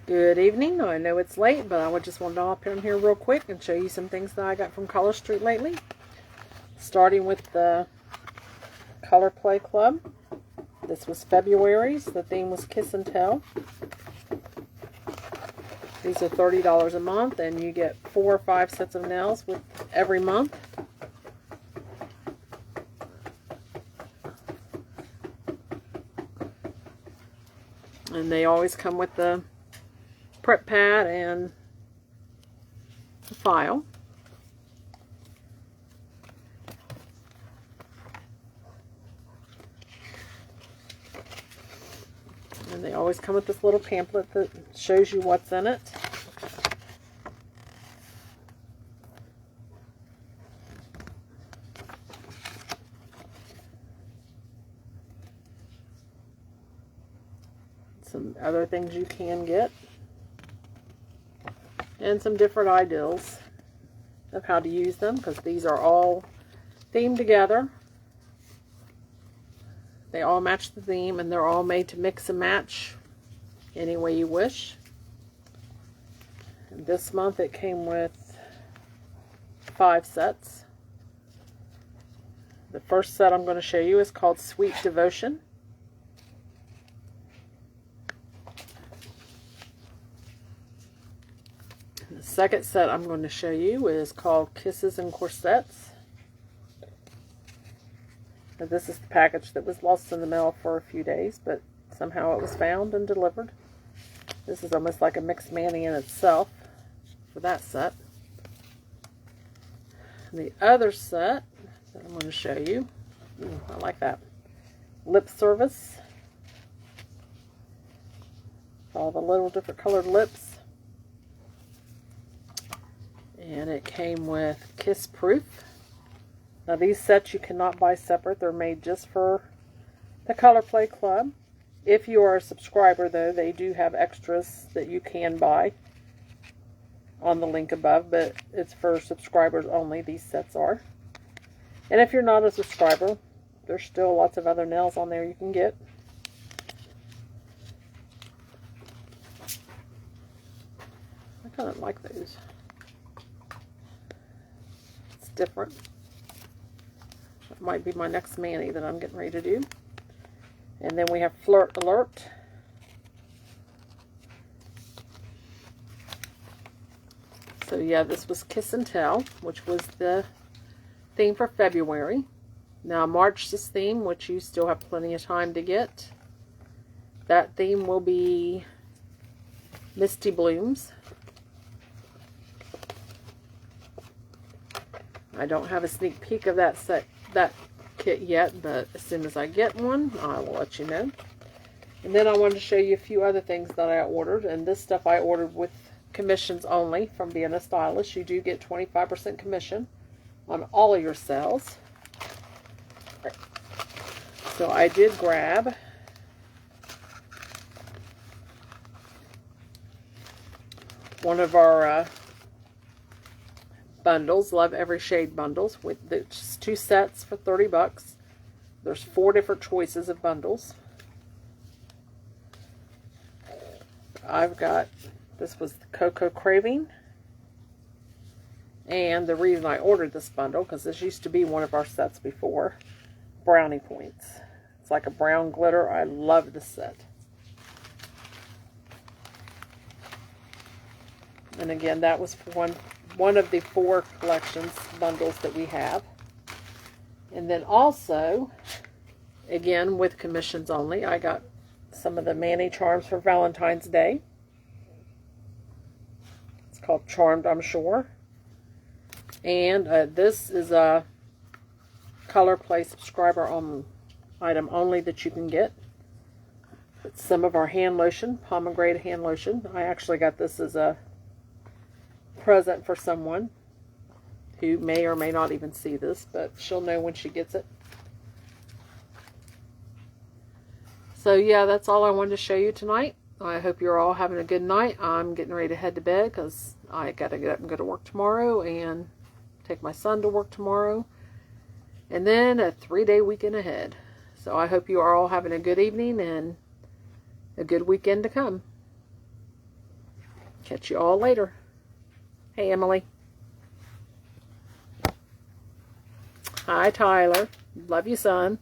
Good evening. I know it's late, but I just wanted to hop in here real quick and show you some things that I got from Color Street lately. Starting with the Color Play Club. This was February's. The theme was Kiss and Tell. These are $30 a month, and you get 4 or 5 sets of nails with every month. And they always come with the prep pad and the file. And they always come with this little pamphlet that shows you what's in it. Some other things you can get. And some different ideals of how to use them, because these are all themed together. They all match the theme, and they're all made to mix and match any way you wish. And this month it came with 5 sets. The first set I'm going to show you is called Sweet Devotion. The second set I'm going to show you is called Kisses and Corsets. Now, this is the package that was lost in the mail for a few days, but somehow it was found and delivered. This is almost like a mixed mani in itself for that set. And the other set that I'm going to show you, I like that, Lip Service. All the little different colored lips. And it came with Kiss Proof. Now these sets you cannot buy separate. They're made just for the Color Play Club. If you are a subscriber though, they do have extras that you can buy on the link above, but it's for subscribers only, these sets are. And if you're not a subscriber, there's still lots of other nails on there you can get. I kind of like those. Different. That might be my next mani that I'm getting ready to do. And then we have Flirt Alert. So yeah, this was Kiss and Tell, which was the theme for February. Now March's theme, which you still have plenty of time to get. That theme will be Misty Blooms. I don't have a sneak peek of that kit yet, but as soon as I get one, I will let you know. And then I wanted to show you a few other things that I ordered, and this stuff I ordered with commissions only from being a stylist. You do get 25% commission on all of your sales. So I did grab one of our bundles, Love Every Shade bundles, with just 2 sets for 30 bucks. There's 4 different choices of bundles. I've got, this was the Cocoa Craving. And the reason I ordered this bundle, because this used to be one of our sets before, Brownie Points. It's like a brown glitter. I love this set. And again, that was for one of the 4 collections bundles that we have. And then also, again with commissions only, I got some of the mani charms for Valentine's Day. It's called Charmed, I'm sure. And this is a Color Play subscriber item only that you can get. It's some of our hand lotion, pomegranate hand lotion. I actually got this as a present for someone who may or may not even see this, but she'll know when she gets it. So yeah, that's all I wanted to show you tonight. I hope you're all having a good night. I'm getting ready to head to bed because I gotta get up and go to work tomorrow and take my son to work tomorrow, and then a 3-day weekend ahead. So I hope you are all having a good evening and a good weekend to come. Catch you all later. Hey, Emily. Hi, Tyler. Love you, son.